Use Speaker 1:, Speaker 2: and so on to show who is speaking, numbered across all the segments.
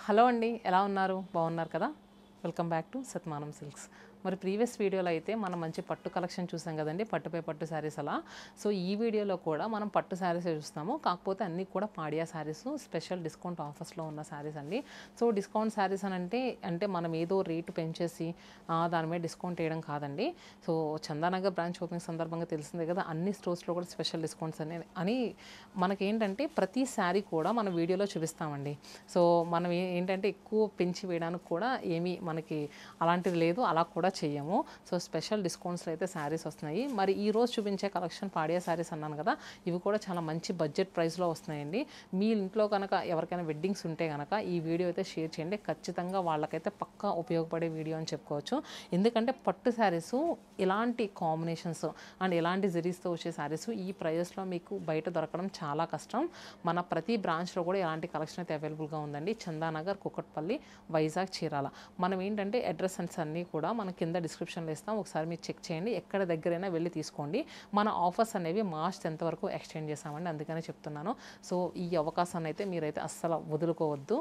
Speaker 1: Hello అండి, ఎలా ఉన్నారు? బాగున్నారు కదా? వెల్కమ్ బ్యాక్ టు సత్మానం సిల్క్స్. మరి ప్రీవియస్ వీడియోలో అయితే మనం మంచి పట్టు కలెక్షన్ చూసాం కదండి, పట్టుపై పట్టు శారీస్ అలా. సో ఈ వీడియోలో కూడా మనం పట్టు శారీసే చూస్తాము, కాకపోతే అన్నీ కూడా పాడియా శారీస్, స్పెషల్ డిస్కౌంట్ ఆఫర్స్లో ఉన్న శారీస్ అండి. సో డిస్కౌంట్ శారీస్ అని అంటే మనం ఏదో రేటు పెంచేసి దాని మీద డిస్కౌంట్ వేయడం కాదండి. సో చందానగర్ బ్రాంచ్ ఓపెనింగ్ సందర్భంగా తెలిసిందే కదా, అన్ని స్టోర్స్లో కూడా స్పెషల్ డిస్కౌంట్స్ అని మనకేంటంటే ప్రతి శారీ కూడా మన వీడియోలో చూపిస్తామండి. సో మనం ఏంటంటే ఎక్కువ పెంచి వేయడానికి కూడా ఏమీ మనకి అలాంటిది లేదు, అలా కూడా చెయ్యము. సో స్పెషల్ డిస్కౌంట్స్లో అయితే శారీస్ వస్తున్నాయి. మరి ఈ రోజు చూపించే కలెక్షన్ పాడియా శారీస్ అన్నాను కదా, ఇవి కూడా చాలా మంచి బడ్జెట్ ప్రైస్లో వస్తున్నాయండి. మీ ఇంట్లో కనుక ఎవరికైనా వెడ్డింగ్స్ ఉంటే కనుక ఈ వీడియో అయితే షేర్ చేయండి, ఖచ్చితంగా వాళ్ళకైతే పక్కా ఉపయోగపడే వీడియో అని చెప్పుకోవచ్చు. ఎందుకంటే పట్టు శారీస్ ఇలాంటి కాంబినేషన్స్ అండ్ ఇలాంటి జరీస్తో వచ్చే శారీస్ ఈ ప్రైజెస్లో మీకు బయట దొరకడం చాలా కష్టం. మన ప్రతి బ్రాంచ్లో కూడా ఇలాంటి కలెక్షన్ అయితే అవైలబుల్గా ఉందండి. చందానగర్, కుకట్పల్లి, వైజాగ్, చీరాల. మనం ఏంటంటే అడ్రస్ అన్నీ కూడా మన కింద డిస్క్రిప్షన్లో ఇస్తాం, ఒకసారి మీరు చెక్ చేయండి. ఎక్కడ దగ్గరైనా వెళ్ళి తీసుకోండి. మన ఆఫర్స్ అనేవి మార్చ్ 10th వరకు ఎక్స్టెండ్ చేస్తామండి, అందుకనే చెప్తున్నాను. సో ఈ అవకాశాన్ని అయితే మీరైతే అస్సలు వదులుకోవద్దు.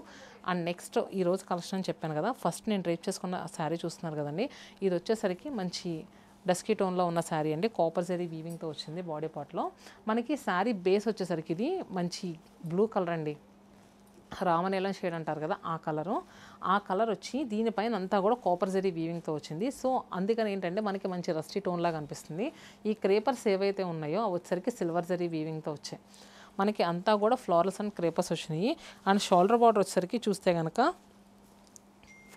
Speaker 1: అండ్ నెక్స్ట్ ఈరోజు కలెక్షన్ చెప్పాను కదా, ఫస్ట్ నేను డ్రైప్ చేసుకున్న శారీ చూస్తున్నారు కదండి, ఇది వచ్చేసరికి మంచి డస్కీ టోన్లో ఉన్న శారీ అండి. కాపర్ జరీ వీవింగ్తో వచ్చింది బాడీ పార్ట్లో. మనకి శారీ బేస్ వచ్చేసరికి ఇది మంచి బ్లూ కలర్ అండి, రామనీలం షేడ్ అంటారు కదా, ఆ కలర్ వచ్చి దీనిపైన అంతా కూడా కాపర్ జరీ వీవింగ్తో వచ్చింది. సో అందుకని ఏంటంటే మనకి మంచి రస్టీ టోన్ లాగా అనిపిస్తుంది. ఈ క్రేపర్స్ ఏవైతే ఉన్నాయో అవి వచ్చేసరికి సిల్వర్ జరీ వీవింగ్తో వచ్చాయి. మనకి అంతా కూడా ఫ్లారల్స్ అండ్ క్రేపర్స్ వచ్చినాయి. అండ్ షోల్డర్ బార్డర్ వచ్చేసరికి చూస్తే కనుక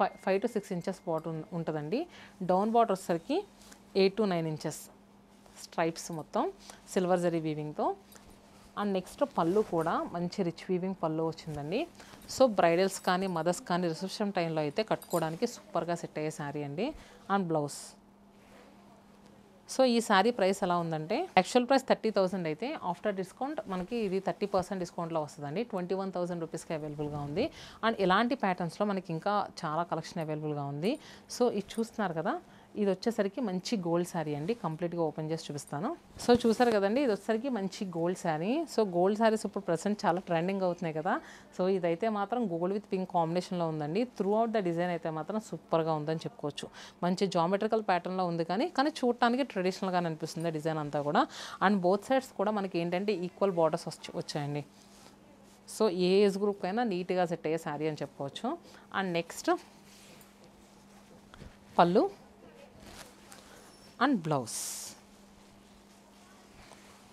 Speaker 1: 5 to 6 ఇంచెస్ బార్డర్ ఉంటుందండి. డౌన్ బార్డర్ వచ్చేసరికి 8 to 9 ఇంచెస్ స్ట్రైప్స్ మొత్తం సిల్వర్ జరీ వీవింగ్తో. అండ్ నెక్స్ట్ పళ్ళు కూడా మంచి రిచ్ వీవింగ్ పళ్ళు వచ్చిందండి. సో బ్రైడల్స్ కానీ మదర్స్ కానీ రిసెప్షన్ టైంలో అయితే కట్టుకోవడానికి సూపర్గా సెట్ అయ్యే శారీ అండి. And blouse. సో ఈ శారీ ప్రైస్ ఎలా ఉందంటే, యాక్చువల్ ప్రైస్ 30,000 అయితే ఆఫ్టర్ డిస్కౌంట్ మనకి ఇది 30% డిస్కౌంట్లో వస్తుందండి. 21,000 రూపీస్కి అవైలబుల్గా ఉంది. అండ్ ఇలాంటి ప్యాటర్న్స్లో మనకి ఇంకా చాలా కలెక్షన్ అవైలబుల్గా ఉంది. సో ఇది చూస్తున్నారు కదా, ఇది వచ్చేసరికి మంచి గోల్డ్ శారీ అండి. కంప్లీట్గా ఓపెన్ చేసి చూపిస్తాను. సో చూసారు కదండి, ఇది వచ్చేసరికి మంచి gold sari. So gold saris ఇప్పుడు ప్రజెంట్ చాలా ట్రెండింగ్ అవుతున్నాయి కదా. సో ఇదైతే మాత్రం గోల్డ్ విత్ పింక్ కాంబినేషన్లో ఉందండి. త్రూ అవుట్ ద డిజైన్ అయితే మాత్రం సూపర్గా ఉందని చెప్పుకోవచ్చు. మంచి జామెట్రికల్ ప్యాటర్న్లో ఉంది, కానీ చూడటానికి ట్రెడిషనల్గా అనిపిస్తుంది డిజైన్ అంతా కూడా. అండ్ బోత్ సైడ్స్ కూడా మనకి ఏంటంటే ఈక్వల్ బార్డర్స్ వచ్చాయండి. సో ఏ ఏజ్ గ్రూప్ అయినా నీట్గా సెట్ అయ్యే శారీ అని చెప్పుకోవచ్చు. అండ్ నెక్స్ట్ పళ్ళు అండ్ బ్లౌజ్.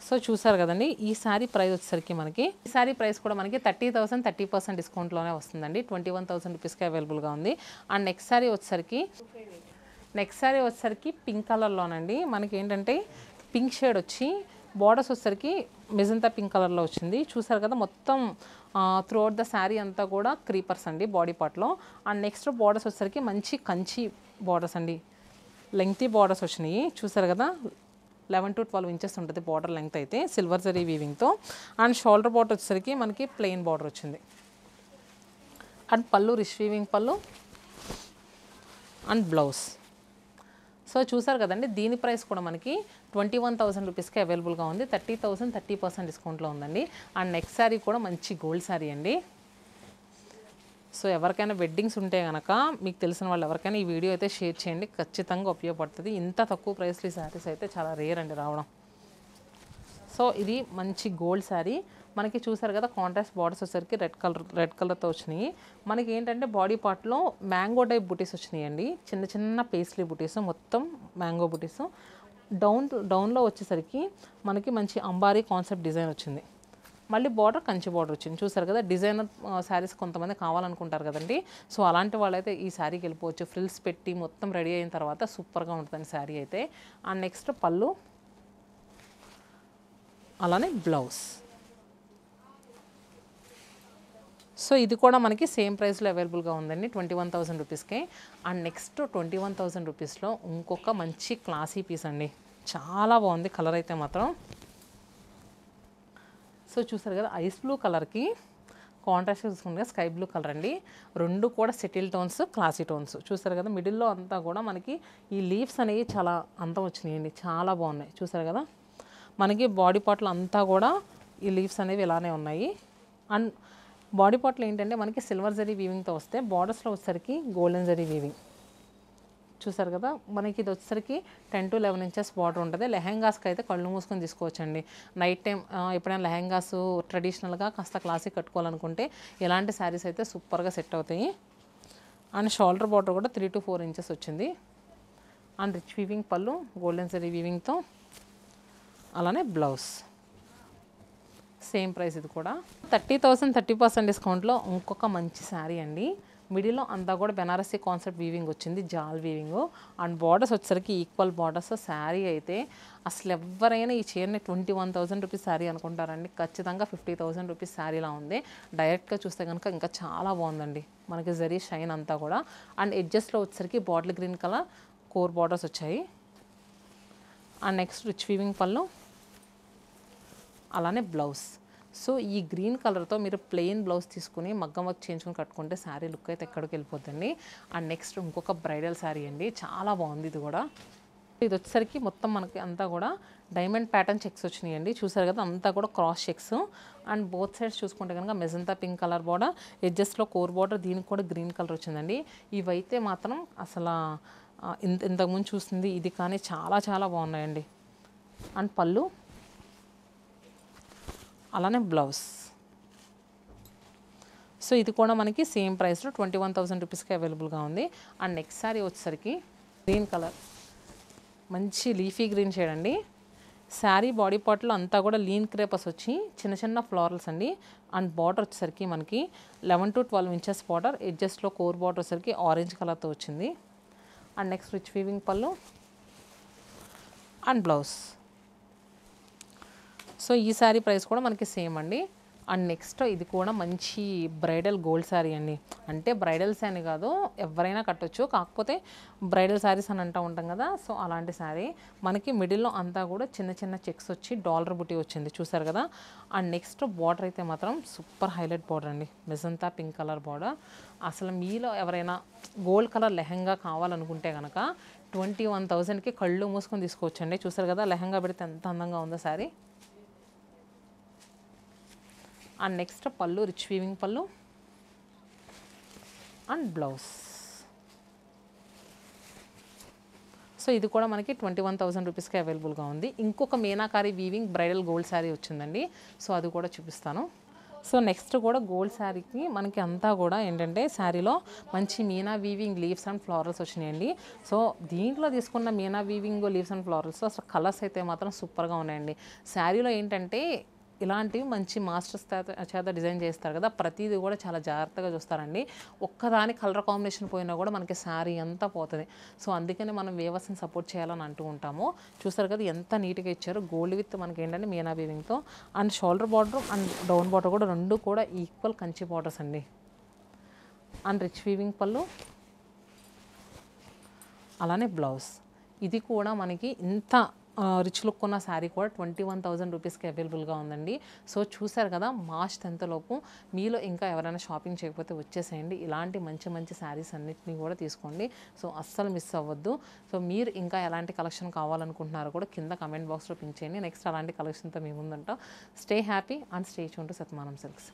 Speaker 1: సో చూసారు కదండి, ఈ శారీ ప్రైస్ వచ్చేసరికి మనకి ఈ శారీ ప్రైస్ కూడా మనకి 30,000 30% డిస్కౌంట్లోనే వస్తుందండి. 21,000 రూపీస్కి అవైలబుల్గా ఉంది. అండ్ నెక్స్ట్ శారీ వచ్చేసరికి పింక్ కలర్లోనండి. మనకి ఏంటంటే పింక్ షేడ్ వచ్చి బార్డర్స్ వచ్చేసరికి మెజంతా పింక్ కలర్లో వచ్చింది. చూసారు కదా, మొత్తం త్రూ అవుట్ ద శారీ అంతా కూడా క్రీపర్స్ అండి బాడీ పార్ట్లో. అండ్ నెక్స్ట్ బార్డర్స్ వచ్చేసరికి మంచి కంచి బార్డర్స్ అండి, లెంగ్తీ బార్డర్స్ వచ్చినాయి. చూసారు కదా, 11 to 12 ఇంచెస్ ఉంటుంది బార్డర్ లెంగ్త్ అయితే, సిల్వర్ జరీ వీవింగ్తో. అండ్ షోల్డర్ బార్డర్ వచ్చేసరికి మనకి ప్లెయిన్ బార్డర్ వచ్చింది. అండ్ పళ్ళు రిచ్ వీవింగ్ పళ్ళు అండ్ బ్లౌజ్. సో చూసారు కదండి, దీని ప్రైస్ కూడా మనకి 21,000 రూపీస్కి అవైలబుల్గా ఉంది. 30,000 30% డిస్కౌంట్లో ఉందండి. అండ్ నెక్స్ట్ శారీ కూడా మంచి గోల్డ్ శారీ అండి. సో ఎవరికైనా వెడ్డింగ్స్ ఉంటే కనుక మీకు తెలిసిన వాళ్ళు ఎవరికైనా ఈ వీడియో అయితే షేర్ చేయండి, ఖచ్చితంగా ఉపయోగపడుతుంది. ఇంత తక్కువ ప్రైస్లో ఈ శారీస్ అయితే చాలా రేర్ అండి రావడం. సో ఇది మంచి గోల్డ్ శారీ. మనకి చూసారు కదా, కాంట్రాస్ట్ బార్డర్స్ వచ్చేసరికి రెడ్ కలర్తో వచ్చినాయి. మనకి ఏంటంటే బాడీ పార్ట్లో మ్యాంగో టైప్ బుటీస్ వచ్చినాయి అండి, చిన్న చిన్న పేస్లీ బుటీస్, మొత్తం మ్యాంగో బుటీస్. డౌన్లో వచ్చేసరికి మనకి మంచి అంబారీ కాన్సెప్ట్ డిజైన్ వచ్చింది. మళ్ళీ బార్డర్ కంచి బార్డర్ వచ్చింది. చూసారు కదా, డిజైనర్ శారీస్ కొంతమంది కావాలనుకుంటారు కదండి. సో అలాంటి వాళ్ళైతే ఈ శారీకి వెళ్ళిపోవచ్చు. ఫ్రిల్స్ పెట్టి మొత్తం రెడీ అయిన తర్వాత సూపర్గా ఉంటుందండి శారీ అయితే. అండ్ నెక్స్ట్ పళ్ళు అలానే బ్లౌజ్. సో ఇది కూడా మనకి సేమ్ ప్రైస్లో అవైలబుల్గా ఉందండి, 21,000 రూపీస్కే. అండ్ నెక్స్ట్ 21,000 రూపీస్లో ఇంకొక మంచి క్లాసీ పీస్ అండి, చాలా బాగుంది కలర్ అయితే మాత్రం. సో చూసారు కదా, ఐస్ బ్లూ కలర్కి కాంట్రాస్ట్ చూసుకుంటే స్కై బ్లూ కలర్ అండి. రెండు కూడా సెటిల్ టోన్స్, క్లాసీ టోన్స్. చూసారు కదా, మిడిల్లో అంతా కూడా మనకి ఈ లీవ్స్ అనేవి చాలా అందం వచ్చినాయండి, చాలా బాగున్నాయి. చూసారు కదా, మనకి బాడీ పార్ట్లో అంతా కూడా ఈ లీవ్స్ అనేవి ఇలానే ఉన్నాయి. అండ్ బాడీ పార్ట్లో ఏంటంటే మనకి సిల్వర్ జరీ వీవింగ్తో వస్తే బార్డర్స్లో వచ్చేసరికి గోల్డెన్ జరీ వీవింగ్ చూసారు కదా. మనకి ఇది వచ్చేసరికి 10 to 11 ఇంచెస్ బార్డర్ ఉంటుంది. లెహెంగాస్కి అయితే కళ్ళు మూసుకొని తీసుకోవచ్చండి. నైట్ టైం ఎప్పుడైనా లెహెంగాస్ ట్రెడిషనల్గా కాస్త క్లాసిక్ కట్టుకోవాలనుకుంటే ఇలాంటి శారీస్ అయితే సూపర్గా సెట్ అవుతాయి. అండ్ షోల్డర్ బార్డర్ కూడా 3 to 4 ఇంచెస్ వచ్చింది. అండ్ రిచ్ వీవింగ్ పళ్ళు గోల్డెన్ జరీ వీవింగ్తో, అలానే బ్లౌజ్ సేమ్ ప్రైస్. ఇది కూడా 30,000 30% డిస్కౌంట్లో ఇంకొక మంచి శారీ అండి. మిడిల్లో అంతా కూడా బెనారసీ కాన్సెప్ట్ వీవింగ్ వచ్చింది, జాల్ వీవింగ్. అండ్ బార్డర్స్ వచ్చేసరికి ఈక్వల్ బార్డర్స్. శారీ అయితే అసలు ఎవరైనా ఈ చీరని 21,000 రూపీస్ శారీ అనుకుంటారండి. ఖచ్చితంగా 50,000 రూపీస్ శారీలా ఉంది. డైరెక్ట్గా చూస్తే కనుక ఇంకా చాలా బాగుందండి. మనకి జరీ షైన్ అంతా కూడా. అండ్ ఎడ్జెస్ట్లో వచ్చేసరికి bottle green colour core borders వచ్చాయి. అండ్ నెక్స్ట్ రిచ్ వీవింగ్ పళ్ళు, అలానే బ్లౌజ్. సో ఈ గ్రీన్ కలర్తో మీరు ప్లెయిన్ బ్లౌజ్ తీసుకుని మగ్గం వర్క్ చేయించుకుని కట్టుకుంటే శారీ లుక్ అయితే ఎక్కడికి వెళ్ళిపోతుంది. అండ్ నెక్స్ట్ ఇంకొక బ్రైడల్ శారీ అండి, చాలా బాగుంది ఇది కూడా. ఇది వచ్చేసరికి మొత్తం మనకి అంతా కూడా డైమండ్ ప్యాటర్న్ చెక్స్ వచ్చినాయండి. చూసారు కదా, అంతా కూడా cross checks. And both sides చూసుకుంటే కనుక మెజంతా పింక్ కలర్ బార్డర్, ఎడ్జెస్ట్లో కోర్ బార్డర్, దీనికి కూడా గ్రీన్ కలర్ వచ్చిందండి. ఇవైతే మాత్రం అసలు ఇంతకుముందు చూస్తుంది ఇది కానీ చాలా చాలా బాగున్నాయండి. అండ్ పళ్ళు, అలానే బ్లౌజ్. సో ఇది కూడా మనకి సేమ్ ప్రైస్లో 21,000 రూపీస్కి అవైలబుల్గా ఉంది. అండ్ నెక్స్ట్ శారీ వచ్చేసరికి గ్రీన్ కలర్, మంచి లీఫీ గ్రీన్ షేడ్ అండి. శారీ బాడీ పార్ట్లో అంతా కూడా లీన్ క్రేపస్ వచ్చి చిన్న చిన్న ఫ్లోరల్స్ అండి. అండ్ బార్డర్ వచ్చేసరికి మనకి 11 to 12 ఇంచెస్ బార్డర్, ఎడ్జెస్ట్లో కోర్ బార్డర్ వచ్చేసరికి ఆరెంజ్ కలర్తో వచ్చింది. అండ్ నెక్స్ట్ రిచ్ వీవింగ్ పళ్ళు అండ్ బ్లౌజ్. సో ఈ శారీ ప్రైస్ కూడా మనకి సేమ్ అండి. అండ్ నెక్స్ట్ ఇది కూడా మంచి బ్రైడల్ గోల్డ్ శారీ అండి. అంటే బ్రైడల్స్ అని కాదు, ఎవరైనా కట్టొచ్చు, కాకపోతే బ్రైడల్ శారీస్ అని అంటూ ఉంటాం కదా. సో అలాంటి శారీ మనకి మిడిల్లో అంతా కూడా చిన్న చిన్న చెక్స్ వచ్చి డాలర్ బుటీ వచ్చింది, చూసారు కదా. అండ్ నెక్స్ట్ బార్డర్ అయితే మాత్రం సూపర్ హైలైట్ బార్డర్ అండి, మెజంతా పింక్ కలర్ బార్డర్. అసలు మీలో ఎవరైనా గోల్డ్ కలర్ లెహంగా కావాలనుకుంటే కనుక 21,000కి కళ్ళు మూసుకొని తీసుకోవచ్చండి. చూసారు కదా లెహంగా పెడితే ఎంత అందంగా ఉందో శారీ. అండ్ నెక్స్ట్ పళ్ళు రిచ్ వీవింగ్ పళ్ళు అండ్ బ్లౌజ్. సో ఇది కూడా మనకి 21,000 రూపీస్కి అవైలబుల్గా ఉంది. ఇంకొక meenakari weaving bridal gold sari వచ్చిందండి. సో అది కూడా చూపిస్తాను. సో నెక్స్ట్ కూడా గోల్డ్ శారీకి మనకి అంతా కూడా ఏంటంటే శారీలో మంచి Meena weaving leaves and flowers వచ్చినాయండి. సో దీంట్లో తీసుకున్న Meena weaving leaves and flowers అసలు కలర్స్ అయితే మాత్రం సూపర్గా ఉన్నాయండి. శారీలో ఏంటంటే ఇలాంటివి మంచి మాస్టర్స్ చేత డిజైన్ చేస్తారు కదా, ప్రతిదీ కూడా చాలా జాగ్రత్తగా చూస్తారండి. ఒక్కదాని కలర్ కాంబినేషన్ పోయినా కూడా మనకి శారీ అంతా పోతుంది. సో అందుకని మనం వేవర్స్ని సపోర్ట్ చేయాలని అంటూ ఉంటాము. చూస్తారు కదా ఎంత నీట్గా ఇచ్చారు, గోల్డ్ విత్ మనకి ఏంటంటే మీనా వీవింగ్తో. And shoulder border and down border కూడా రెండు కూడా ఈక్వల్ కంచి బార్డర్స్ అండి. అండ్ రిచ్ వీవింగ్ పళ్ళు, అలానే బ్లౌజ్. ఇది కూడా మనకి ఇంత రిచ్ లుక్ ఉన్న శారీ కూడా 21,000 రూపీస్కి అవైలబుల్గా ఉందండి. సో చూసారు కదా, మార్చ్ 10th లోపు మీలో ఇంకా ఎవరైనా షాపింగ్ చేయకపోతే వచ్చేసేయండి. ఇలాంటి మంచి మంచి శారీస్ అన్నిటినీ కూడా తీసుకోండి. సో అస్సలు మిస్ అవ్వద్దు. సో మీరు ఇంకా ఎలాంటి కలెక్షన్ కావాలనుకుంటున్నారో కూడా కింద కమెంట్ బాక్స్లో పింక్ చేయండి. నెక్స్ట్ అలాంటి కలెక్షన్తో మీ ముందుంటాం. Stay happy and stay tune to సత్మానం సిల్క్స్.